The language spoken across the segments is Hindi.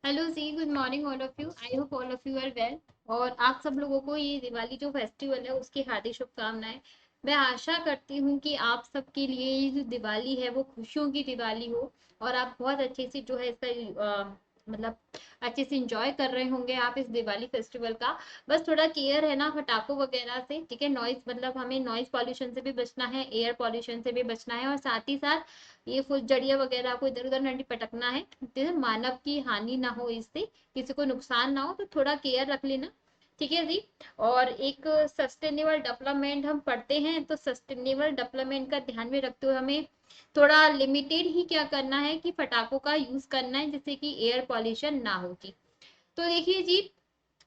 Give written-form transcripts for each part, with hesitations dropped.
हेलो जी, good morning all of you. I hope all of you are well. और आप सब लोगों को ये दिवाली जो फेस्टिवल है उसकी हार्दिक शुभकामनाएं। मैं आशा करती हूँ कि आप सबके लिए ये जो दिवाली है वो खुशियों की दिवाली हो और आप बहुत अच्छे से जो है इसका मतलब अच्छे से इंजॉय कर रहे होंगे आप इस दिवाली फेस्टिवल का। बस थोड़ा केयर है ना पटाखों वगैरह से, ठीक है। नॉइज मतलब हमें नॉइज पॉल्यूशन से भी बचना है, एयर पॉल्यूशन से भी बचना है और साथ ही साथ ये फुलझड़िया वगैरह को इधर उधर नहीं पटकना है, जैसे मानव की हानि ना हो, इससे किसी को नुकसान ना हो, तो थोड़ा केयर रख लेना। ठीक है जी। और एक सस्टेनेबल डेवलपमेंट हम पढ़ते हैं, तो सस्टेनेबल डेवलपमेंट का ध्यान में रखते हुए हमें थोड़ा लिमिटेड ही क्या करना है कि पटाखों का यूज करना है, जिससे कि एयर पॉल्यूशन ना हो जी। तो देखिए जी,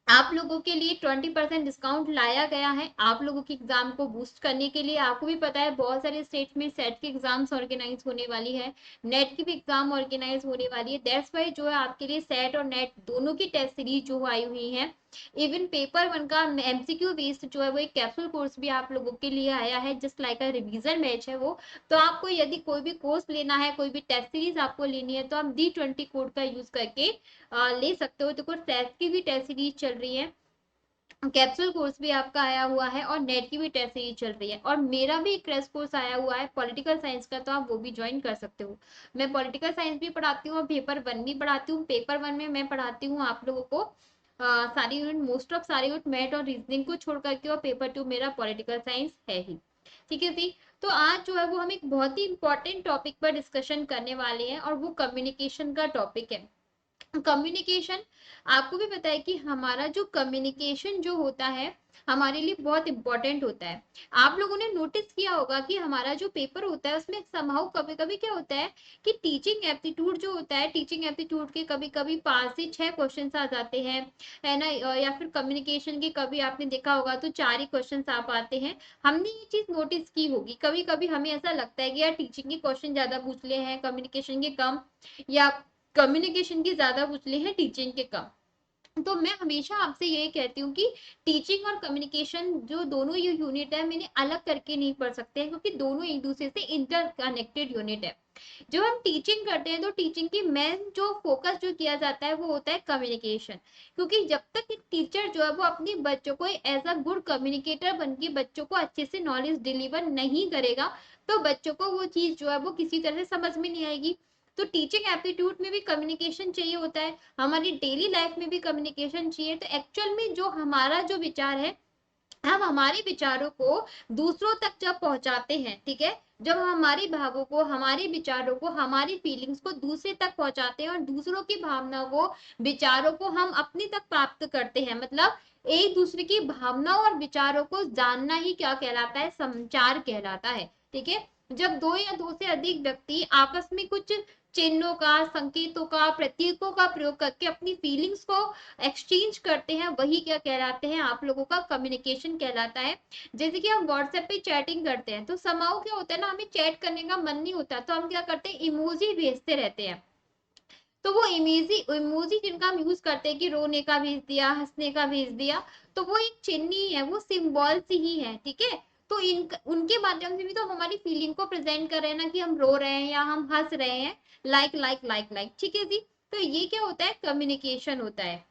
आप लोगों के लिए 20% डिस्काउंट लाया गया है आप लोगों के एग्जाम को बूस्ट करने के लिए। आपको भी पता है बहुत सारे स्टेट्स में सेट की एग्जाम्स ऑर्गेनाइज होने वाली है, नेट की भी एग्जाम ऑर्गेनाइज होने वाली है। दैट्स वाई जो है आपके लिए सेट और नेट दोनों की टेस्ट सीरीज जो आई हुई है। इवन पेपर वन का एमसीक्यू बेस्ड जो है वो एक कैप्सूल कोर्स भी आप लोगों के लिए आया है, जस्ट लाइक अ रिवीजन मैच है वो। तो आपको यदि कोई भी कोर्स लेना है, कोई भी टेस्ट सीरीज आपको लेनी है, तो आप D20 कोड का यूज करके ले सकते हो। देखो टेस्ट की भी टेस्ट सीरीज चल रही है, कैप्सूल कोर्स भी आपका आया हुआ है और नेट की भी टेस्ट सीरीज चल रही है, और मेरा भी एक क्रैश कोर्स आया हुआ है पॉलिटिकल साइंस का, तो आप वो भी ज्वाइन कर सकते हो। मैं पॉलिटिकल साइंस भी पढ़ाती हूँ और पेपर वन भी पढ़ाती हूँ। पेपर वन में मैं पढ़ाती हूँ आप लोगों को सारी यूनिट, मोस्ट ऑफ सारी यूनिट मैथ और रीजनिंग को छोड़ करके, और पेपर टू मेरा पॉलिटिकल साइंस है ही। ठीक है जी। तो आज जो है वो हम एक बहुत ही इंपॉर्टेंट टॉपिक पर डिस्कशन करने वाले हैं और वो कम्युनिकेशन का टॉपिक है। कम्युनिकेशन, आपको भी पता है कि हमारा जो कम्युनिकेशन जो होता है हमारे लिए बहुत इंपॉर्टेंट होता है। आप लोगों ने नोटिस किया होगा कि हमारा जो पेपर होता है उसमें समहाउ कभी कभी क्या होता है कि टीचिंग एप्टीट्यूड जो होता है, टीचिंग एप्टीट्यूड के कभी कभी 5 से 6 क्वेश्चन आ जाते हैं, है ना। या फिर कम्युनिकेशन के कभी आपने देखा होगा तो 4 ही क्वेश्चन आ पाते हैं। हमने ये चीज नोटिस की होगी, कभी कभी हमें ऐसा लगता है कि यार टीचिंग के क्वेश्चन ज्यादा पूछ ले हैं, कम्युनिकेशन के कम, या कम्युनिकेशन की ज्यादा पूछ ली है, टीचिंग के कम। तो मैं हमेशा आपसे यही कहती हूँ कि टीचिंग और कम्युनिकेशन जो दोनों ये यूनिट है, मैंने अलग करके नहीं पढ़ सकते हैं, क्योंकि दोनों एक दूसरे से इंटरकनेक्टेड यूनिट है। जब हम टीचिंग करते हैं तो टीचिंग की मेन जो फोकस जो किया जाता है वो होता है कम्युनिकेशन। क्योंकि जब तक एक टीचर जो है वो अपने बच्चों को एज अ गुड कम्युनिकेटर बन के बच्चों को अच्छे से नॉलेज डिलीवर नहीं करेगा, तो बच्चों को वो चीज जो है वो किसी तरह से समझ में नहीं आएगी। तो टीचिंग एप्टीट्यूड में भी कम्युनिकेशन चाहिए होता है, हमारी डेली लाइफ में भी कम्युनिकेशन चाहिए। तो एक्चुअल में जो हमारा जो विचार है, हम हमारे विचारों को दूसरों तक जब पहुंचाते हैं, ठीक है, जब हम हमारी भावों को, हमारे विचारों को, हमारी फीलिंग्स को दूसरे तक पहुंचाते हैं और दूसरों की भावना को, विचारों को हम अपने तक प्राप्त करते हैं, मतलब एक दूसरे की भावनाओं और विचारों को जानना ही क्या कहलाता है, संचार कहलाता है। ठीक है। जब दो या दो से अधिक व्यक्ति आपस में कुछ चिन्हों का, संकेतों का, प्रतीकों का प्रयोग करके अपनी फीलिंग्स को एक्सचेंज करते हैं, वही क्या कहलाते हैं, आप लोगों का कम्युनिकेशन कहलाता है। जैसे कि हम व्हाट्सएप पे चैटिंग करते हैं, तो समाओ क्या होता है ना, हमें चैट करने का मन नहीं होता, तो हम क्या करते हैं, इमोजी भेजते रहते हैं। तो वो इमोजी इमोजी जिनका हम यूज करते हैं कि रोने का भेज दिया, हंसने का भेज दिया, तो वो एक चिन्ह ही है, वो सिंबल सी ही है। ठीक है। तो इन उनके माध्यम से भी तो हमारी फीलिंग को प्रेजेंट कर रहे हैं ना, कि हम रो रहे हैं या हम हंस रहे हैं, लाइक लाइक लाइक लाइक। ठीक है जी। तो ये क्या होता है, कम्युनिकेशन होता है।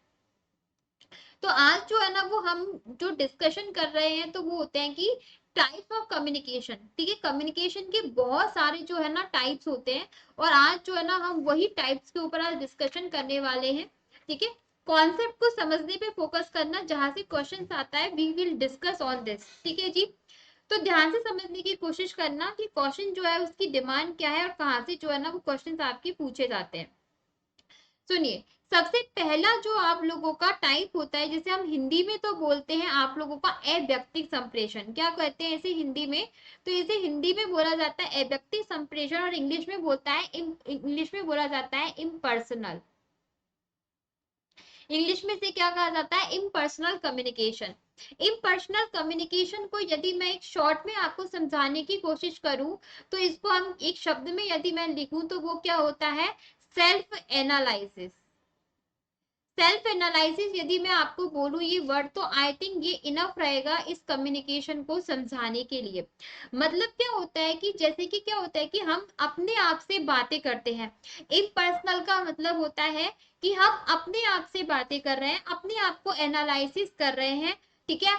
तो आज जो है ना वो हम जो डिस्कशन कर रहे हैं तो वो होते हैं कि टाइप्स ऑफ कम्युनिकेशन। ठीक है। कम्युनिकेशन के बहुत सारे जो है ना टाइप्स होते हैं, और आज जो है ना हम वही टाइप्स के ऊपर आज डिस्कशन करने वाले हैं। ठीक है। कॉन्सेप्ट को समझने पे फोकस करना, जहां से क्वेश्चन आता है we will discuss on this. ठीक है जी। तो ध्यान से समझने की कोशिश करना कि क्वेश्चन जो है उसकी डिमांड क्या है और कहाँ से जो है ना वो क्वेश्चन आपके पूछे जाते हैं। सुनिए, सबसे पहला जो आप लोगों का टाइप होता है, जैसे हम हिंदी में तो बोलते हैं आप लोगों का अव्यक्तिक संप्रेषण, क्या कहते हैं इसे हिंदी में, तो इसे हिंदी में बोला जाता है अव्यक्तिक संप्रेषण, और इंग्लिश में बोला जाता है इम्पर्सनल। इंग्लिश में से क्या कहा जाता है, इम्पर्सनल कम्युनिकेशन। इम्पर्सनल कम्युनिकेशन को यदि मैं एक शॉर्ट में आपको समझाने की कोशिश करूं, तो इसको हम एक शब्द में यदि मैं लिखूं तो वो क्या होता है, सेल्फ एनालिसिस। सेल्फ एनालिसिस यदि मैं आपको बोलूं ये वर्ड, तो आई थिंक ये इनफ रहेगा इस कम्युनिकेशन को समझाने के लिए। मतलब क्या होता है कि जैसे कि क्या होता है कि हम अपने आप से बातें करते हैं। इम्पर्सनल का मतलब होता है कि हम अपने आप से बातें कर रहे हैं, अपने आप को एनालिसिस कर रहे हैं, ठीक है,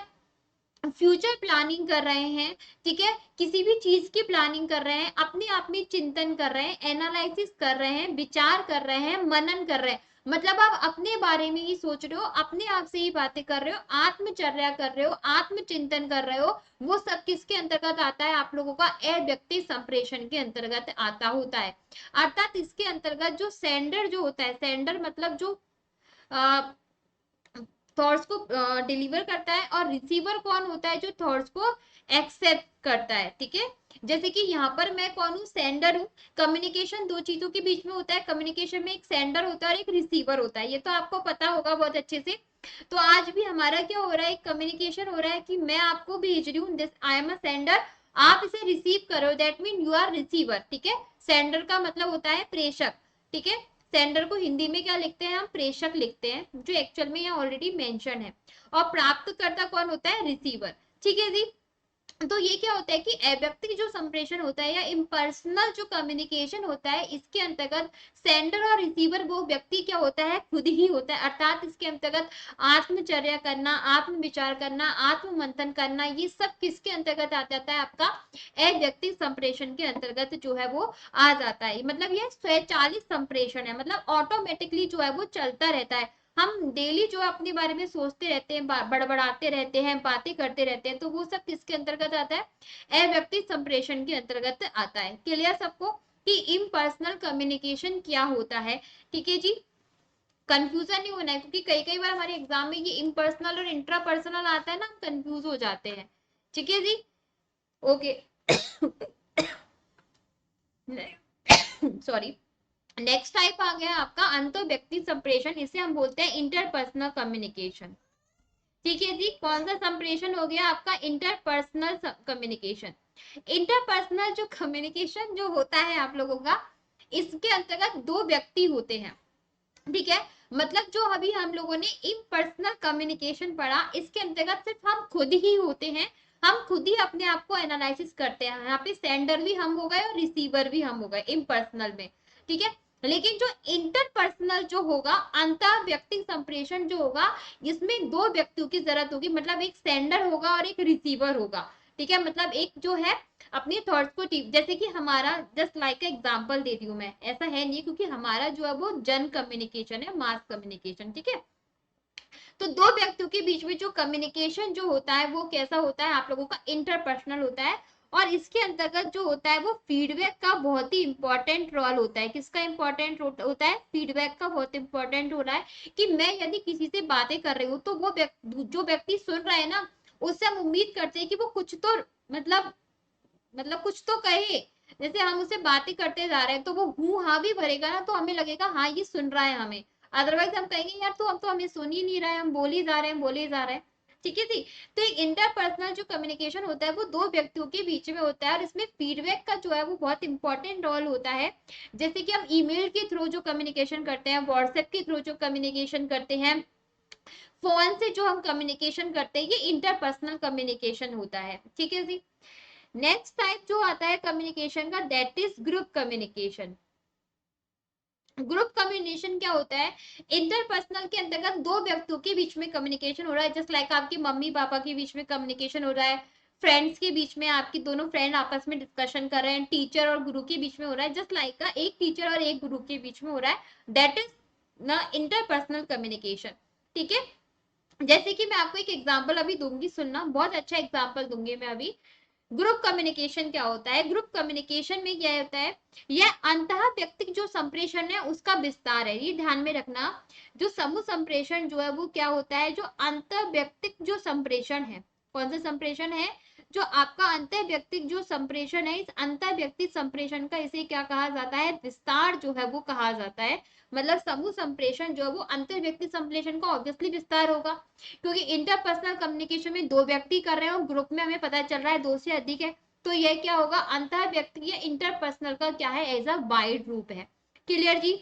फ्यूचर प्लानिंग कर रहे हैं, ठीक है, किसी भी चीज की प्लानिंग कर रहे हैं, अपने आप में चिंतन कर रहे हैं, एनालिसिस कर रहे हैं, विचार कर रहे हैं, मनन कर रहे हैं। मतलब आप अपने बारे में ही सोच रहे हो, अपने आप से ही बातें कर रहे हो, आत्मचर्या कर रहे हो, आत्मचिंतन कर रहे हो। वो सब किसके अंतर्गत आता है? आप लोगों का अव्यक्ति संप्रेषण के अंतर्गत आता होता है। अर्थात इसके अंतर्गत जो सेंडर जो होता है, सेंडर मतलब जो थॉट्स को डिलीवर करता है, और रिसीवर कौन होता है? जो थॉट्स को एक्सेप्ट करता है, ठीक है। जैसे कि यहाँ पर मैं कौन हूँ? सेंडर हूँ। कम्युनिकेशन दो चीजों के बीच में होता है, कम्युनिकेशन में एक सेंडर होता है और एक रिसीवर होता है, ये तो आपको पता होगा बहुत अच्छे से। तो आज भी हमारा क्या हो रहा है? कम्युनिकेशन हो रहा है कि मैं आपको भेज रही हूँ, this I am a sender, आप इसे रिसीव करो, that mean you are receiver, ठीक है। सेंडर का मतलब होता है प्रेषक, ठीक है। सेंडर को हिंदी में क्या लिखते हैं? हम प्रेषक लिखते हैं, जो एक्चुअल में यहाँ ऑलरेडी मेंशन है। और प्राप्तकर्ता कौन होता है? रिसीवर, ठीक है जी। तो ये क्या होता है कि अव्यक्तिक जो संप्रेषण होता है या इम्पर्सनल जो कम्युनिकेशन होता है, इसके अंतर्गत सेंडर और रिसीवर वो व्यक्ति क्या होता है? खुद ही होता है। अर्थात इसके अंतर्गत आत्मचर्या करना, आत्म विचार करना, आत्म मंथन करना, ये सब किसके अंतर्गत आ जाता है? आपका अव्यक्तिक संप्रेषण के अंतर्गत जो है वो आ जाता है। मतलब ये स्वचालित संप्रेषण है, मतलब ऑटोमेटिकली जो है वो चलता रहता है। हम डेली जो अपने बारे में सोचते रहते हैं, बड़बड़ाते रहते हैं, बातें करते रहते हैं, तो वो सब किसके अंतर्गत आता है? अव्यक्ति संप्रेषण के अंतर्गत आता है। क्लियर सबको कि इम्पर्सनल कम्युनिकेशन क्या होता है? ठीक है जी, कंफ्यूजन नहीं होना है, क्योंकि कई कई बार हमारे एग्जाम में ये इम्पर्सनल और इंट्रापर्सनल आता है ना, हम कंफ्यूज हो जाते हैं। ठीक है जी, ओके। सॉरी। नेक्स्ट टाइप आ गया आपका अंतर व्यक्ति संप्रेषण, इसे हम बोलते हैं इंटरपर्सनल कम्युनिकेशन। ठीक है जी, कौन सा संप्रेषण हो गया आपका? Interpersonal communication. इंटरपर्सनल जो कम्युनिकेशन जो होता है आप लोगों का, इसके अंतर्गत दो व्यक्ति होते हैं, ठीक है। मतलब जो अभी हम लोगों ने इम्पर्सनल कम्युनिकेशन पढ़ा, इसके अंतर्गत सिर्फ हम खुद ही होते हैं, हम खुद ही अपने आप को एनालिसिस करते हैं। यहाँ पे सेंडर भी हम हो गए और रिसीवर भी हम हो गए इम्पर्सनल में, ठीक है। लेकिन जो इंटरपर्सनल जो होगा, अंतर व्यक्ति संप्रेषण जो होगा, इसमें दो व्यक्तियों की जरूरत होगी, मतलब एक सेंडर होगा और एक रिसीवर होगा, ठीक है। मतलब एक जो है अपने थॉट्स को जैसे कि हमारा जस्ट लाइक एग्जांपल दे रही हूँ मैं, ऐसा है नहीं, क्योंकि हमारा जो है वो जन कम्युनिकेशन है, मास कम्युनिकेशन, ठीक है। तो दो व्यक्तियों के बीच में जो कम्युनिकेशन जो होता है वो कैसा होता है? आप लोगों का इंटरपर्सनल होता है। और इसके अंतर्गत जो होता है वो फीडबैक का बहुत ही इंपॉर्टेंट रोल होता है। किसका इंपॉर्टेंट होता है? फीडबैक का बहुत इंपॉर्टेंट हो रहा है कि मैं यदि किसी से बातें कर रही हूँ, तो वो जो व्यक्ति सुन रहा है ना, उससे हम उम्मीद करते हैं कि वो कुछ तो मतलब कुछ तो कहे। जैसे हम उससे बातें करते जा रहे हैं, तो वो हूँ हाँ भी भरेगा ना, तो हमें लगेगा हाँ ये सुन रहा है हमें। अदरवाइज हम कहेंगे यार तो अब तो हमें सुन ही नहीं रहा है, हम बोल ही जा रहे हैं, बोले ही जा रहे हैं। ठीक है जी। तो एक इंटरपर्सनल जो कम्युनिकेशन होता है वो दो व्यक्तियों के बीच में होता है, और इसमें फीडबैक का जो है वो बहुत इंपॉर्टेंट रोल होता है। जैसे कि हम ईमेल के थ्रू जो कम्युनिकेशन करते हैं, व्हाट्सएप के थ्रू जो कम्युनिकेशन करते हैं, फोन से जो हम कम्युनिकेशन करते हैं, ये इंटरपर्सनल कम्युनिकेशन होता है। ठीक है जी। नेक्स्ट टाइप जो आता है कम्युनिकेशन का, that is group communication. Group communication क्या होता है? इंटरपर्सनल के अंतर्गत दो व्यक्तियों के बीच में कम्युनिकेशन हो रहा है, जस्ट लाइक आपकी मम्मी पापा के बीच में कम्युनिकेशन हो रहा है, फ्रेंड्स के बीच में आपकी दोनों फ्रेंड आपस में डिस्कशन कर रहे हैं, टीचर और गुरु के बीच में हो रहा है, जस्ट लाइक का एक टीचर और एक गुरु के बीच में हो रहा है, दैट इज न इंटरपर्सनल कम्युनिकेशन। ठीक है। जैसे कि मैं आपको एक एग्जाम्पल अभी दूंगी, सुनना, बहुत अच्छा एग्जाम्पल दूंगी मैं अभी। ग्रुप कम्युनिकेशन क्या होता है? ग्रुप कम्युनिकेशन में क्या होता है? यह अंतः व्यक्तिक जो संप्रेषण है उसका विस्तार है, ये ध्यान में रखना। जो समूह संप्रेषण जो है वो क्या होता है? जो अंतर व्यक्तिक जो संप्रेषण है, कौन सा संप्रेषण है? जो आपका अंतर व्यक्तिक जो संप्रेषण है, इस अंतर व्यक्तिक संप्रेषण का इसे क्या कहा जाता है? विस्तार जो है वो कहा जाता है। मतलब समूह संप्रेषण जो है वो अंतर व्यक्ति संप्रेषण का ऑब्वियसली विस्तार होगा, क्योंकि इंटरपर्सनल कम्युनिकेशन में दो व्यक्ति कर रहे हैं और ग्रुप में हमें पता चल रहा है दो से अधिक है, तो यह क्या होगा? अंतर व्यक्ति या इंटरपर्सनल का क्या है? एज अ वाइड रूप है। क्लियर जी।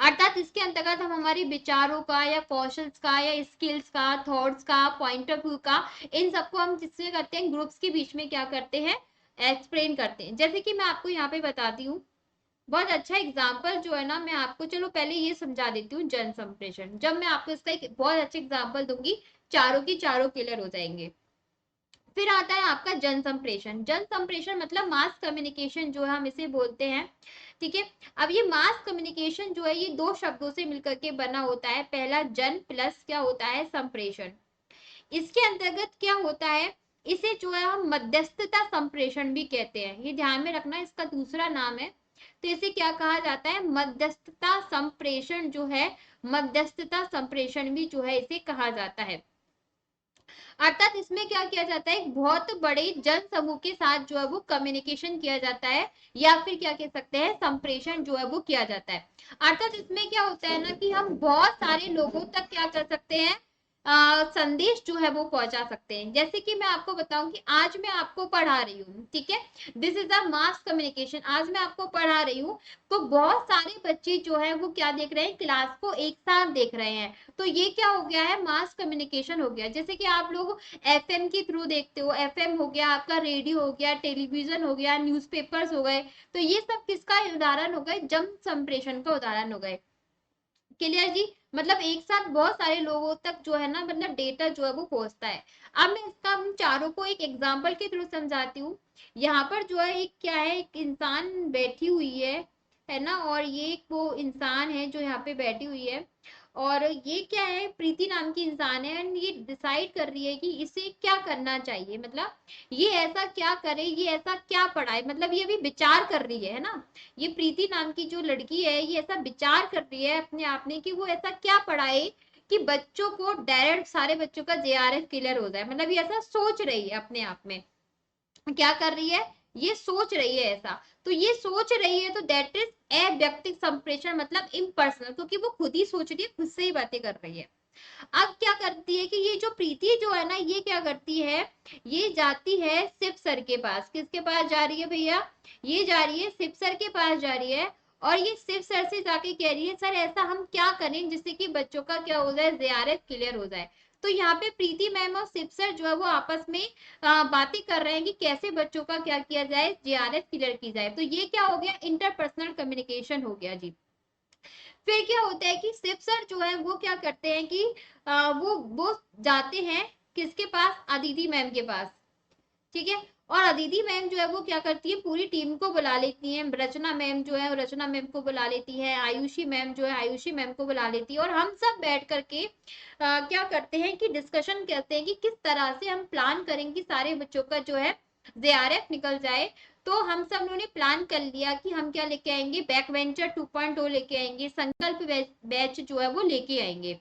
अर्थात इसके अंतर्गत हम हमारे विचारों का या कौशल्स का या स्किल्स का, थॉट्स का, पॉइंट ऑफ व्यू का, इन सबको हम जिसमें करते हैं ग्रुप्स के बीच में क्या करते हैं, एक्सप्लेन करते हैं। जैसे कि मैं आपको यहाँ पे बताती हूँ, बहुत अच्छा एग्जाम्पल जो है ना, मैं आपको, चलो पहले ये समझा देती हूँ जन संप्रेषण। जब मैं आपको इसका एक बहुत अच्छा एग्जाम्पल दूंगी, चारों की चारों क्लियर हो जाएंगे। फिर आता है आपका जन संप्रेषण। जन संप्रेषण मतलब मास कम्युनिकेशन जो है, हम इसे बोलते हैं। ठीक है, अब ये मास कम्युनिकेशन जो है ये दो शब्दों से मिलकर के बना होता है। पहला जन प्लस क्या होता है, संप्रेषण। इसके अंतर्गत क्या होता है, इसे जो है हम मध्यस्थता संप्रेषण भी कहते हैं। ये ध्यान में रखना, इसका दूसरा नाम है। तो इसे क्या कहा जाता है, मध्यस्थता संप्रेषण जो है, मध्यस्थता संप्रेषण भी जो है इसे कहा जाता है। अर्थात इसमें क्या किया जाता है, एक बहुत बड़े जन समूह के साथ जो है वो कम्युनिकेशन किया जाता है, या फिर क्या कह सकते हैं, संप्रेषण जो है वो किया जाता है। अर्थात इसमें क्या होता है ना कि हम बहुत सारे लोगों तक क्या कर सकते हैं, संदेश जो है वो पहुंचा सकते हैं। जैसे कि मैं आपको बताऊं कि आज मैं आपको पढ़ा रही हूँ, ठीक है, this is a mass communication. आज मैं आपको पढ़ा रही हूँ, तो बहुत सारे बच्चे जो है वो क्या देख रहे हैं, क्लास को एक साथ देख रहे हैं। तो ये क्या हो गया है, मास कम्युनिकेशन हो गया। जैसे कि आप लोग एफएम के थ्रू देखते हो, एफएम हो गया आपका, रेडियो हो गया, टेलीविजन हो गया, न्यूज़पेपर्स हो गए। तो ये सब किसका उदाहरण हो गए, जन संप्रेषण का उदाहरण हो गए। क्लियर जी, मतलब एक साथ बहुत सारे लोगों तक जो है ना, मतलब डेटा जो है वो पहुंचता है। अब मैं इसका हम चारों को एक एग्जांपल के थ्रू समझाती हूँ। यहाँ पर जो है एक क्या है, एक इंसान बैठी हुई है ना, और ये एक वो इंसान है जो यहाँ पे बैठी हुई है। और ये क्या है, प्रीति नाम की इंसान है, एंड ये डिसाइड कर रही है कि इसे क्या करना चाहिए, मतलब ये ऐसा क्या करे, ये ऐसा क्या पढ़ाए, मतलब ये अभी विचार कर रही है ना। ये प्रीति नाम की जो लड़की है, ये ऐसा विचार कर रही है अपने आप में कि वो ऐसा क्या पढ़ाए कि बच्चों को डायरेक्ट, सारे बच्चों का जेआरएफ क्लियर हो जाए। मतलब ये ऐसा सोच रही है अपने आप में, क्या कर रही है, ये सोच रही है ऐसा। तो ये सोच रही है, तो दैट इज अव्यक्तिक संप्रेषण, मतलब इम्पर्सनल, क्योंकि वो खुद ही सोच रही है, खुद से ही बातें कर रही है। अब क्या करती है कि ये जो प्रीति जो है ना, ये क्या करती है, ये जाती है शिव सर के पास। किसके पास जा रही है भैया, ये जा रही है शिव सर के पास जा रही है। और ये शिव सर से जाके कह रही है, सर ऐसा हम क्या करें जिससे कि बच्चों का क्या हो जाए, जेआरएफ क्लियर हो जाए। तो यहाँ पे प्रीति मैम और शिव सर जो है वो आपस में बातें कर रहे हैं कि कैसे बच्चों का क्या किया जाए, जेआरएफ क्लियर की जाए। तो ये क्या हो गया, इंटरपर्सनल कम्युनिकेशन हो गया जी। फिर क्या होता है कि शिव सर जो है वो क्या करते हैं कि वो जाते हैं किसके पास, अदिति मैम के पास। ठीक है, और अदिति मैम जो है वो क्या करती है, पूरी टीम को बुला लेती है। रचना मैम जो है रचना मैम को बुला लेती है, आयुषी मैम जो है आयुषी मैम को बुला लेती है, और हम सब बैठ करके क्या करते हैं कि डिस्कशन करते हैं कि किस तरह से हम प्लान करेंगे कि सारे बच्चों का जो है जेआरएफ निकल जाए। तो हम सब लोगों ने प्लान कर लिया कि हम क्या लेके आएंगे, बैक वेंचर 2.0 लेके आएंगे, संकल्प बैच जो है वो लेके आएंगे,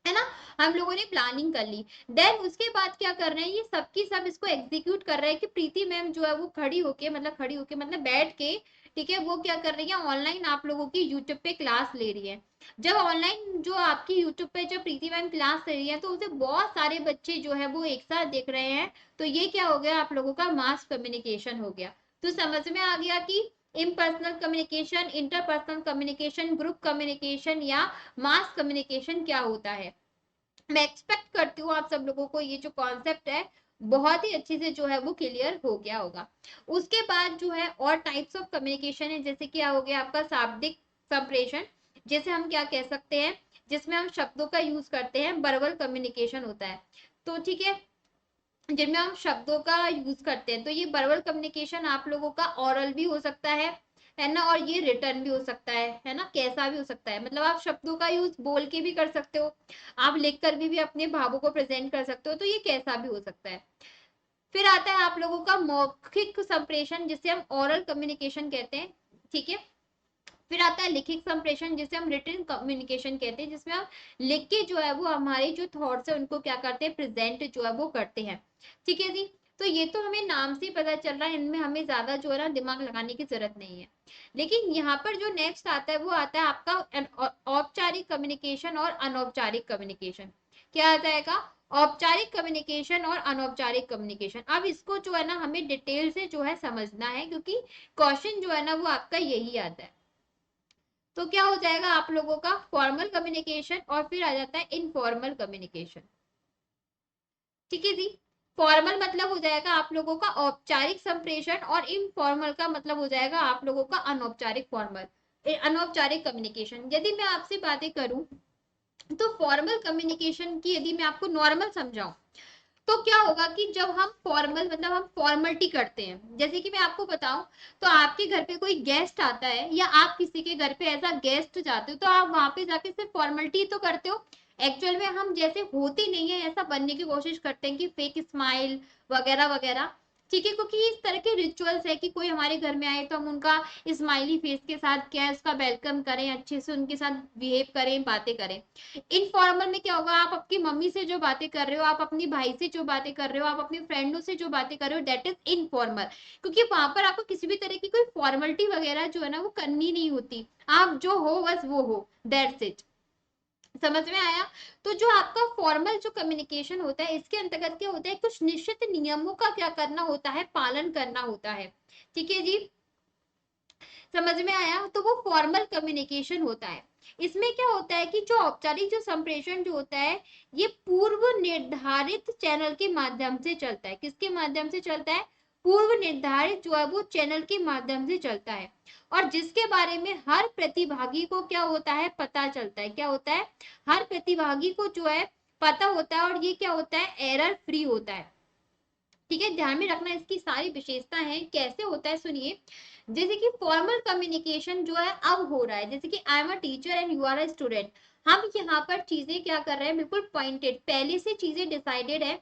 है ना। हम लोगों ने प्लानिंग कर ली। देन उसके बाद क्या कर रहे हैं, ये सबकी सब इसको एग्जीक्यूट कर रहे हैं कि प्रीति मैम जो है वो खड़ी होके मतलब बैठ के, ठीक है, वो क्या कर रही है, ऑनलाइन आप लोगों की यूट्यूब पे क्लास ले रही है। जब ऑनलाइन जो आपकी यूट्यूब पे जो प्रीति मैम क्लास ले रही है, तो उसे बहुत सारे बच्चे जो है वो एक साथ देख रहे हैं। तो ये क्या हो गया, आप लोगों का मास कम्युनिकेशन हो गया। तो समझ में आ गया कि impersonal communication, interpersonal communication, group communication या मास कम्युनिकेशन क्या होता है। मैं एक्सपेक्ट करती हूँ आप सब लोगों को ये जो कॉन्सेप्ट है बहुत ही अच्छे से जो है वो क्लियर हो गया होगा। उसके बाद जो है और टाइप्स ऑफ कम्युनिकेशन है, जैसे क्या हो गया आपका शाब्दिक संप्रेषण, जैसे हम क्या कह सकते हैं, जिसमें हम शब्दों का यूज करते हैं, वर्बल कम्युनिकेशन होता है। तो ठीक है, जिनमें हम शब्दों का यूज करते हैं, तो ये वर्बल कम्युनिकेशन आप लोगों का ऑरल भी हो सकता है ना, और ये रिटर्न भी हो सकता है ना, कैसा भी हो सकता है। मतलब आप शब्दों का यूज बोल के भी कर सकते हो, आप लिख कर भी अपने भावों को प्रेजेंट कर सकते हो, तो ये कैसा भी हो सकता है। फिर आता है आप लोगों का मौखिक संप्रेषण, जिसे हम ओरल कम्युनिकेशन कहते हैं। ठीक है, फिर आता है लिखित संप्रेषण, जिसे हम रिटन कम्युनिकेशन कहते हैं, जिसमें हम लिख के जो है वो हमारे जो थॉट्स है उनको क्या करते हैं, प्रेजेंट जो है वो करते हैं। ठीक है जी, तो ये तो हमें नाम से पता चल रहा है, इनमें हमें ज्यादा जो है ना दिमाग लगाने की जरूरत नहीं है। लेकिन यहाँ पर जो नेक्स्ट आता है वो आता है आपका औपचारिक कम्युनिकेशन और अनौपचारिक कम्युनिकेशन। क्या आ जाएगा, औपचारिक कम्युनिकेशन और अनौपचारिक कम्युनिकेशन। अब इसको जो है ना हमें डिटेल से जो है समझना है, क्योंकि क्वेश्चन जो है ना वो आपका यही आता है। तो क्या हो जाएगा आप लोगों का फॉर्मल कम्युनिकेशन, और फिर आ जाता है इनफॉर्मल कम्युनिकेशन। ठीक है जी। फॉर्मल मतलब हो जाएगा आप लोगों का औपचारिक संप्रेषण, और इनफॉर्मल का मतलब हो जाएगा आप लोगों का अनौपचारिक फॉर्मल अनौपचारिक कम्युनिकेशन। यदि मैं आपसे बातें करूं तो फॉर्मल कम्युनिकेशन की यदि मैं आपको नॉर्मल समझाऊं तो क्या होगा कि जब हम फॉर्मल मतलब हम फॉर्मलिटी करते हैं, जैसे कि मैं आपको बताऊं तो आपके घर पे कोई गेस्ट आता है या आप किसी के घर पे ऐसा गेस्ट जाते हो तो आप वहां पे जाके सिर्फ फॉर्मलिटी तो करते हो। एक्चुअल में हम जैसे होते नहीं है ऐसा बनने की कोशिश करते हैं कि फेक स्माइल वगैरह वगैरह। ठीक है, क्योंकि इस तरह के रिचुअल्स है कि कोई हमारे घर में आए तो हम उनका स्माइली फेस के साथ क्या है उसका वेलकम करें, अच्छे से उनके साथ बिहेव करें, बातें करें। इनफॉर्मल में क्या होगा, आप आपकी मम्मी से जो बातें कर रहे हो, आप अपनी भाई से जो बातें कर रहे हो, आप अपनी फ्रेंडों से जो बातें कर रहे हो, दैट इज इनफॉर्मल। क्योंकि वहां पर आपको किसी भी तरह की कोई फॉर्मेलिटी वगैरह जो है ना वो करनी नहीं होती, आप जो हो बस वो हो, दैट्स इट। समझ में आया? तो जो आपका फॉर्मल जो कम्युनिकेशन होता है इसके अंतर्गत क्या होता है, कुछ निश्चित नियमों का क्या करना होता है, पालन करना होता है। ठीक है जी, समझ में आया? तो वो फॉर्मल कम्युनिकेशन होता है। इसमें क्या होता है कि जो औपचारिक जो संप्रेषण जो होता है ये पूर्व निर्धारित चैनल के माध्यम से चलता है। किसके माध्यम से चलता है? पूर्व निर्धारित जो है वो चैनल के माध्यम से चलता है, और जिसके बारे में हर प्रतिभागी को क्या होता है, पता चलता है। क्या होता है? हर प्रतिभागी को जो है पता होता है, और ये क्या होता है, एरर फ्री होता है। ठीक है, ध्यान में रखना इसकी सारी विशेषता है कैसे होता है, सुनिए। जैसे कि फॉर्मल कम्युनिकेशन जो है अब हो रहा है, जैसे कि I am a teacher and you are a student. हम यहाँ पर चीजें क्या कर रहे हैं, बिल्कुल पॉइंटेड पहले से चीजें डिसाइडेड है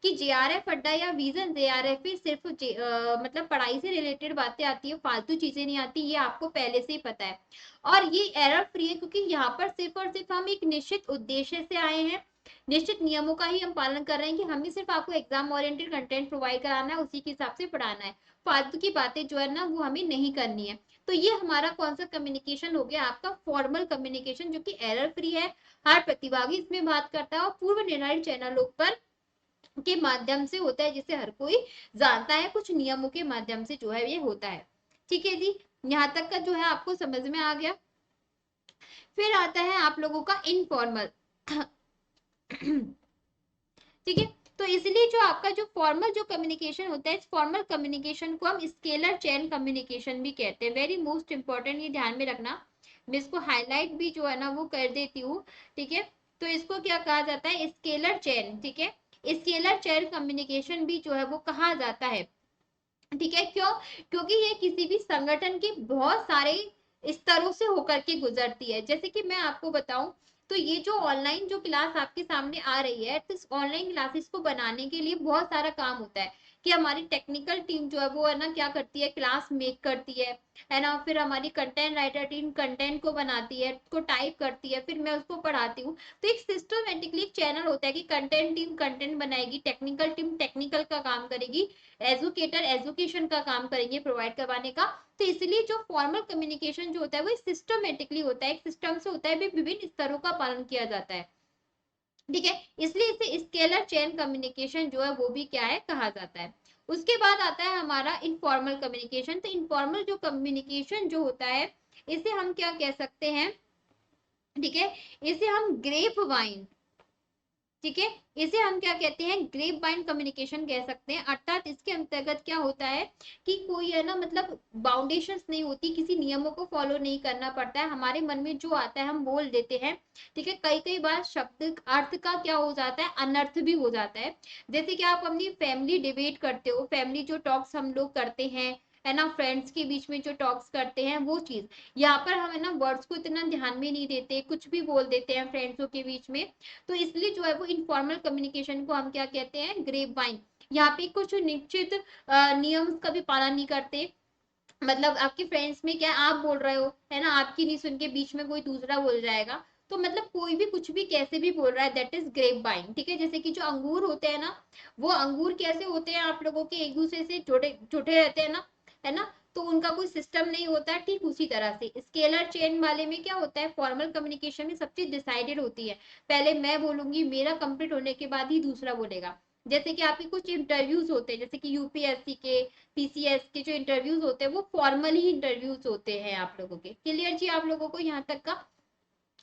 कि जेआरएफ अड्डा या विजन जेआरएफ में सिर्फ मतलब पढ़ाई से रिलेटेड बातें आती है, फालतू चीजें नहीं आती, ये आपको पहले से ही पता है। और ये एरर फ्री है क्योंकि यहाँ पर सिर्फ और सिर्फ हम एक निश्चित उद्देश्य से आए हैं, निश्चित नियमों का ही हम पालन कर रहे हैं कि हमें सिर्फ आपको एग्जाम ओरिएंटेड कंटेंट प्रोवाइड कराना है, उसी के हिसाब से पढ़ाना है, फालतू की बातें जो है ना वो हमें नहीं करनी है। तो ये हमारा कौन सा कम्युनिकेशन हो गया, आपका फॉर्मल कम्युनिकेशन, जो कि एरर फ्री है, हर प्रतिभागी इसमें बात करता है और पूर्व निर्धारित चैनलों पर के माध्यम से होता है, जिसे हर कोई जानता है, कुछ नियमों के माध्यम से जो है ये होता है। ठीक है जी, यहाँ तक का जो है आपको समझ में आ गया। फिर आता है आप लोगों का इनफॉर्मल। ठीक है, तो इसलिए जो आपका जो फॉर्मल जो कम्युनिकेशन होता है, इस फॉर्मल कम्युनिकेशन को हम स्केलर चेन कम्युनिकेशन भी कहते हैं। वेरी मोस्ट इंपॉर्टेंट, ये ध्यान में रखना। मैं इसको हाईलाइट भी जो है ना वो कर देती हूँ। ठीक है, तो इसको क्या कहा जाता है, स्केलर चेन। ठीक है, स्केलर चेन कम्युनिकेशन भी जो है वो कहा जाता है। ठीक है, क्यों? क्योंकि ये किसी भी संगठन के बहुत सारे स्तरों से होकर के गुजरती है। जैसे कि मैं आपको बताऊं तो ये जो ऑनलाइन जो क्लास आपके सामने आ रही है, तो इस ऑनलाइन क्लासेस को बनाने के लिए बहुत सारा काम होता है कि हमारी टेक्निकल टीम जो है वो है ना क्या करती है, क्लास मेक करती है ना, फिर हमारी कंटेंट राइटर टीम कंटेंट को बनाती है, को टाइप करती है, फिर मैं उसको पढ़ाती हूँ। तो एक सिस्टमेटिकली चैनल होता है कि कंटेंट टीम कंटेंट बनाएगी, टेक्निकल टीम टेक्निकल का काम करेगी, एजुकेटर एजुकेशन का काम करेंगे प्रोवाइड करवाने का। तो इसलिए जो फॉर्मल कम्युनिकेशन जो होता है वो सिस्टमेटिकली होता है, एक सिस्टम से होता है, विभिन्न स्तरों का पालन किया जाता है। ठीक है, इसलिए इसे स्केलर चेन कम्युनिकेशन जो है वो भी क्या है, कहा जाता है। उसके बाद आता है हमारा इनफॉर्मल कम्युनिकेशन। तो इनफॉर्मल जो कम्युनिकेशन जो होता है इसे हम क्या कह सकते हैं, ठीक है, इसे हम ग्रेप वाइन, ठीक है, इसे हम क्या कहते हैं, ग्रेप वाइन कम्युनिकेशन कह सकते हैं। अर्थात इसके अंतर्गत क्या होता है कि कोई है ना मतलब बाउंडेशंस नहीं होती, किसी नियमों को फॉलो नहीं करना पड़ता है, हमारे मन में जो आता है हम बोल देते हैं। ठीक है, कई कई बार शब्द अर्थ का क्या हो जाता है, अनर्थ भी हो जाता है। जैसे कि आप अपनी फैमिली डिबेट करते हो, फैमिली जो टॉक्स हम लोग करते हैं है ना, फ्रेंड्स के बीच में जो टॉक्स करते हैं वो चीज, यहाँ पर हम है ना वर्ड्स को इतना ध्यान में नहीं देते, कुछ भी बोल देते हैं फ्रेंड्सों के बीच में। तो इसलिए जो है वो इनफॉर्मल कम्युनिकेशन को हम क्या कहते हैं, ग्रेप वाइन। यहाँ पे कुछ निश्चित नियम का भी पालन नहीं करते। मतलब आपके फ्रेंड्स में क्या आप बोल रहे हो है ना, आपकी नहीं सुन के बीच में कोई दूसरा बोल जाएगा, तो मतलब कोई भी कुछ भी कैसे भी बोल रहा है, दैट इज ग्रेप वाइन। ठीक है, जैसे कि जो अंगूर होते हैं ना, वो अंगूर कैसे होते हैं आप लोगों के, एक दूसरे से छोटे छोटे रहते हैं ना, है ना, तो उनका कोई सिस्टम नहीं होता है। ठीक उसी तरह से स्केलर चेन वाले में क्या होता है, फॉर्मल कम्युनिकेशन में सब चीज डिसाइडेड होती है, पहले मैं बोलूंगी, मेरा कंप्लीट होने के बाद ही दूसरा बोलेगा। जैसे कि आपके कुछ इंटरव्यूज होते हैं, जैसे कि यूपीएससी के, पीसीएस के जो इंटरव्यूज होते हैं वो फॉर्मल ही इंटरव्यूज होते हैं आप लोगों के। क्लियर जी आप लोगों को यहाँ तक का?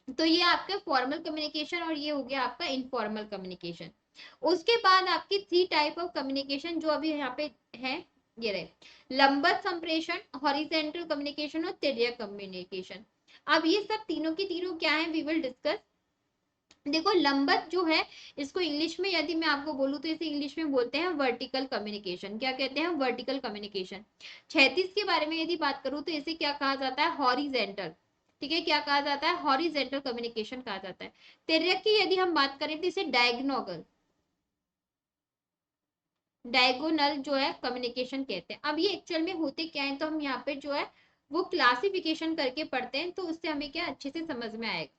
तो ये आपका फॉर्मल कम्युनिकेशन और ये हो गया आपका इनफॉर्मल कम्युनिकेशन। उसके बाद आपकी 3 टाइप ऑफ कम्युनिकेशन जो अभी यहाँ पे है, ये रहे लंबत संप्रेषण, हॉरिजेंटल कम्युनिकेशन और तिर्यक कम्युनिकेशन। अब ये सब तीनों की तीनों क्या है, वी विल डिस्कस। देखो लंबत जो है, इसको इंग्लिश में यदि मैं आपको बोलूँ तो इसे इंग्लिश में बोलते हैं वर्टिकल कम्युनिकेशन। क्या कहते हैं? Vertical communication. 36 के बारे में यदि बात करूँ तो इसे क्या कहा जाता है? हॉरिजेंटल। ठीक है, क्या कहा जाता है? हॉरिजेंटल कम्युनिकेशन कहा जाता है। तिर्यक की यदि हम बात करें तो इसे डायगोनल, डायगोनल जो है कम्युनिकेशन कहते हैं। अब ये एक्चुअल में होते क्या है, तो हम यहाँ पे जो है वो क्लासिफिकेशन करके पढ़ते हैं, तो उससे हमें क्या अच्छे से समझ में आएगा।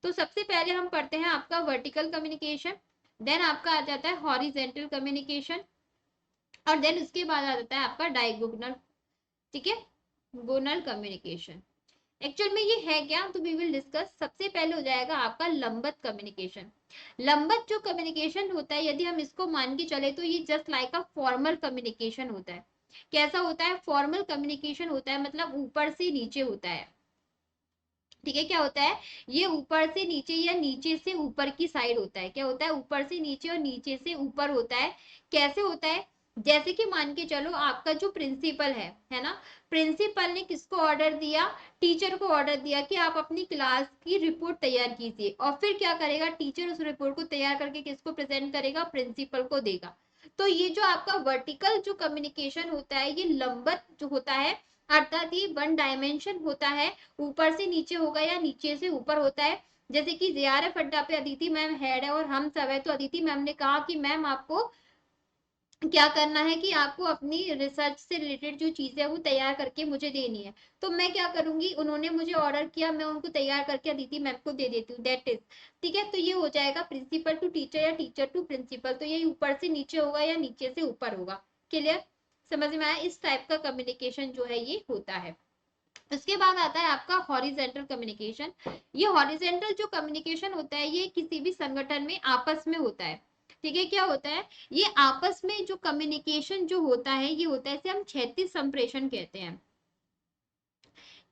तो सबसे पहले हम पढ़ते हैं आपका वर्टिकल कम्युनिकेशन, देन आपका आ जाता है हॉरिजेंटल कम्युनिकेशन, और देन उसके बाद आ जाता है आपका डायगोनल। ठीक है, गोनल कम्युनिकेशन। एक्चुअल में ये है क्या, तो वी विल डिस्कस। सबसे पहले हो जाएगा आपका लंबत कम्युनिकेशन। लंबत जो कम्युनिकेशन होता है, यदि हम इसको मान के चले तो ये just like a formal communication होता है। कैसा होता है? फॉर्मल कम्युनिकेशन होता है, मतलब ऊपर से नीचे होता है। ठीक है, क्या होता है? ये ऊपर से नीचे या नीचे से ऊपर की साइड होता है। क्या होता है? ऊपर से नीचे और नीचे से ऊपर होता है। कैसे होता है? जैसे कि मान के चलो आपका जो प्रिंसिपल है ना, प्रिंसिपल ने किसको ऑर्डर दिया? टीचर को ऑर्डर दिया कि आप अपनी क्लास की रिपोर्ट तैयार कीजिए, और फिर क्या करेगा टीचर? उस रिपोर्ट को तैयार करके किसको प्रेजेंट करेगा? प्रिंसिपल को देगा। तो ये जो आपका वर्टिकल जो कम्युनिकेशन होता है, ये लंबत जो होता है, अर्थात ये वन डायमेंशन होता है, ऊपर से नीचे होगा या नीचे से ऊपर होता है। जैसे कि जेआरएफ अड्डा पे अदिति मैम हेड है और हम सब है, तो अदिति मैम ने कहा कि मैम आपको क्या करना है कि आपको अपनी रिसर्च से रिलेटेड जो चीजें है वो तैयार करके मुझे देनी है। तो मैं क्या करूंगी, उन्होंने मुझे ऑर्डर किया, मैं उनको तैयार करके अदिति मैम को दे देती हूँ, दैट इज। ठीक है, तो ये हो जाएगा प्रिंसिपल टू टीचर या टीचर टू प्रिंसिपल, तो ये ऊपर से नीचे होगा या नीचे से ऊपर होगा। क्लियर? समझ में आया? इस टाइप का कम्युनिकेशन जो है ये होता है। उसके बाद आता है आपका हॉरिजेंटल कम्युनिकेशन। ये हॉरिजेंटल जो कम्युनिकेशन होता है, ये किसी भी संगठन में आपस में होता है। ठीक है, क्या होता है? ये आपस में जो कम्युनिकेशन जो होता है, ये होता है, इसे हम क्षैतिज संप्रेषण कहते हैं।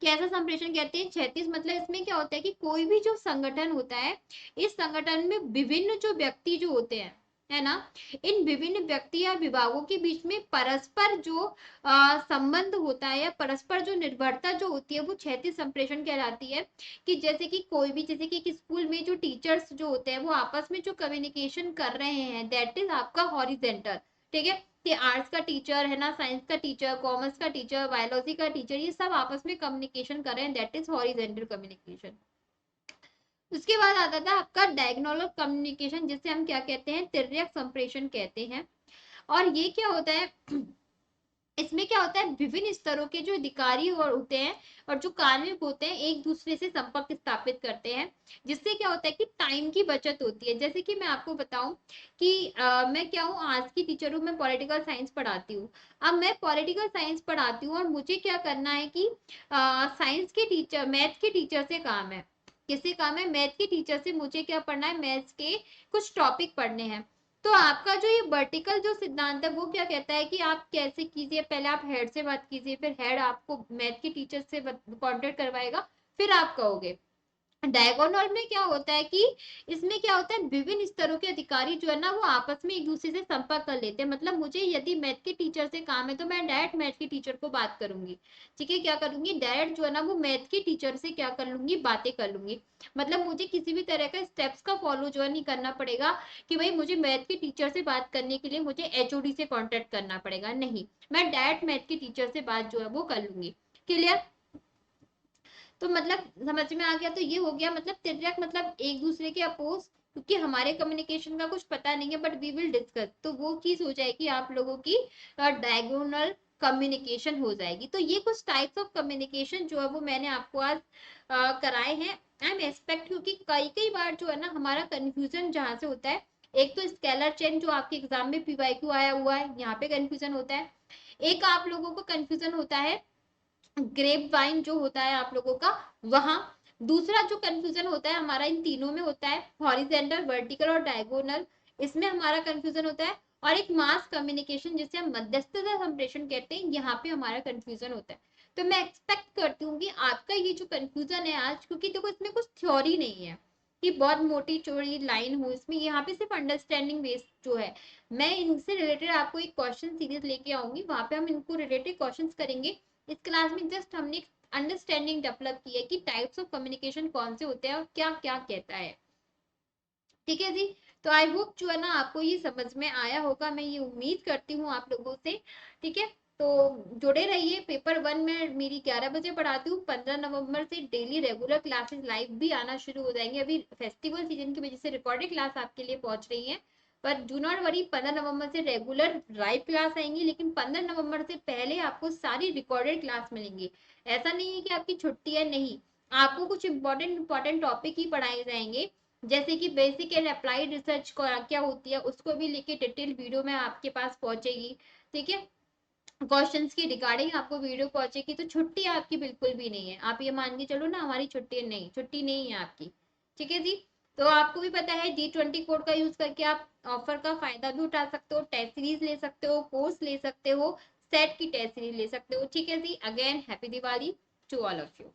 कैसा संप्रेषण कहते हैं? क्षैतिज मतलब इसमें क्या होता है कि कोई भी जो संगठन होता है, इस संगठन में विभिन्न जो व्यक्ति जो होते हैं, है ना, इन विभिन्न व्यक्ति या विभागों के बीच में परस्पर जो संबंध होता है या परस्पर जो निर्भरता जो होती है, वो क्षैतिज संप्रेषण कहलाती है। कि जैसे कि कोई भी, जैसे कि स्कूल में जो टीचर्स जो होते हैं वो आपस में जो कम्युनिकेशन कर रहे हैं, दैट इज आपका हॉरिजेंटल। ठीक है, कि आर्ट्स का टीचर है ना, साइंस का टीचर, कॉमर्स का टीचर, बायोलॉजी का टीचर, ये सब आपस में कम्युनिकेशन कर रहे हैं, दैट इज हॉरिजेंटल कम्युनिकेशन। उसके बाद आता था आपका डायगोनल कम्युनिकेशन, जिसे हम क्या कहते हैं? तिर्यक संप्रेषण कहते हैं। और ये क्या होता है? इसमें क्या होता है? विभिन्न स्तरों के जो अधिकारी और होते हैं और जो कार्मिक होते हैं, एक दूसरे से संपर्क स्थापित करते हैं, जिससे क्या होता है कि टाइम की बचत होती है। जैसे कि मैं आपको बताऊं कि मैं क्या हूँ, आज की टीचर हूँ, मैं पॉलिटिकल साइंस पढ़ाती हूँ। अब मैं पॉलिटिकल साइंस पढ़ाती हूँ और मुझे क्या करना है कि साइंस के टीचर, मैथ के टीचर से काम है। किससे काम है? मैथ के टीचर से मुझे क्या पढ़ना है? मैथ्स के कुछ टॉपिक पढ़ने हैं। तो आपका जो ये वर्टिकल जो सिद्धांत है, वो क्या कहता है कि आप कैसे कीजिए, पहले आप हेड से बात कीजिए, फिर हेड आपको मैथ के टीचर से कांटेक्ट करवाएगा, फिर आप कहोगे। डायगोनल में क्या होता है कि इसमें क्या होता है, विभिन्न स्तरों के अधिकारी जो है ना, वो आपस में एक दूसरे से संपर्क कर लेते हैं। मतलब मुझे यदि मैथ के टीचर से काम है, तो मैं डायरेक्ट मैथ के टीचर को बात करूंगी। ठीक है, क्या करूंगी? डायरेक्ट जो है ना, वो मैथ के टीचर से क्या कर लूंगी? बातें कर लूंगी। मतलब मुझे किसी भी तरह का स्टेप्स का फॉलो जो है नहीं करना पड़ेगा कि भाई मुझे मैथ के टीचर से बात करने के लिए मुझे एचओडी से कॉन्टेक्ट करना पड़ेगा, नहीं, मैं डायरेक्ट मैथ के टीचर से बात जो है वो कर लूंगी। क्लियर? तो मतलब समझ में आ गया? तो ये हो गया मतलब तिर्यक, मतलब एक दूसरे के अपोज, क्योंकि हमारे कम्युनिकेशन का कुछ पता नहीं है, बट वी विल डिस्कस, तो वो चीज हो जाएगी आप लोगों की डायगोनल कम्युनिकेशन हो जाएगी। तो ये कुछ टाइप्स ऑफ कम्युनिकेशन जो है वो मैंने आपको आज कराए हैं। आई एम एक्सपेक्ट, क्योंकि कई कई बार जो है ना हमारा कंफ्यूजन जहां से होता है, एक तो स्केलर चेन जो आपके एग्जाम में पीवाईक्यू आया हुआ है, यहाँ पे कंफ्यूजन होता है। एक आप लोगों को कंफ्यूजन होता है ग्रेप वाइन जो होता है आप लोगों का, वहां। दूसरा जो कंफ्यूजन होता है हमारा इन तीनों में होता है, हॉरिजेंटल, वर्टिकल और डायगोनल, इसमें हमारा कंफ्यूजन होता है। और एक मास कम्युनिकेशन जिसे हम मध्यस्थता संप्रेषण कहते हैं, यहाँ पे हमारा कंफ्यूजन होता है। तो मैं एक्सपेक्ट करती हूँ कि आपका ये जो कंफ्यूजन है आज, क्योंकि देखो इसमें कुछ थ्योरी नहीं है कि बहुत मोटी चौड़ी लाइन हो इसमें, यहाँ पे सिर्फ अंडरस्टैंडिंग बेस्ड जो है। मैं इनसे रिलेटेड आपको एक क्वेश्चन सीरीज लेके आऊंगी, वहां पे हम इनको रिलेटेड क्वेश्चंस करेंगे। इस क्लास में जस्ट हमने अंडरस्टैंडिंग डेवलप की है कि टाइप्स ऑफ कम्युनिकेशन कौन से होते हैं और क्या क्या कहता है। ठीक है जी। तो आई होप जो है ना आपको ये समझ में आया होगा, मैं ये उम्मीद करती हूँ आप लोगों से। ठीक है, तो जुड़े रहिए। पेपर 1 में मेरी 11 बजे पढ़ाती हूँ। 15 नवंबर से डेली रेगुलर क्लासेस लाइव भी आना शुरू हो जाएंगे। अभी फेस्टिवल सीजन की वजह से रिकॉर्डेड क्लास आपके लिए पहुंच रही है, पर डू नॉट वरी, 15 नवंबर से रेगुलर लाइव क्लास आएंगी, लेकिन 15 नवंबर से पहले आपको सारी रिकॉर्डेड क्लास मिलेंगी। ऐसा नहीं है कि आपकी छुट्टी है, नहीं, आपको कुछ इंपॉर्टेंट टॉपिक ही पढ़ाए जाएंगे, जैसे कि बेसिक एंड अप्लाइड रिसर्च क्या होती है, उसको भी लेके डिटेल वीडियो में आपके पास पहुंचेगी। ठीक है, क्वेश्चंस की रिगार्डिंग आपको वीडियो पहुंचेगी। तो छुट्टी आपकी बिल्कुल भी नहीं है, आप ये मान के चलो ना हमारी छुट्टी नहीं, छुट्टी नहीं है आपकी। ठीक है जी। तो आपको भी पता है G20 कोड का यूज करके आप ऑफर का फायदा भी उठा सकते हो, टेस्ट सीरीज ले सकते हो, कोर्स ले सकते हो, सेट की टेस्ट सीरीज ले सकते हो। ठीक है जी, again happy Diwali to all of you.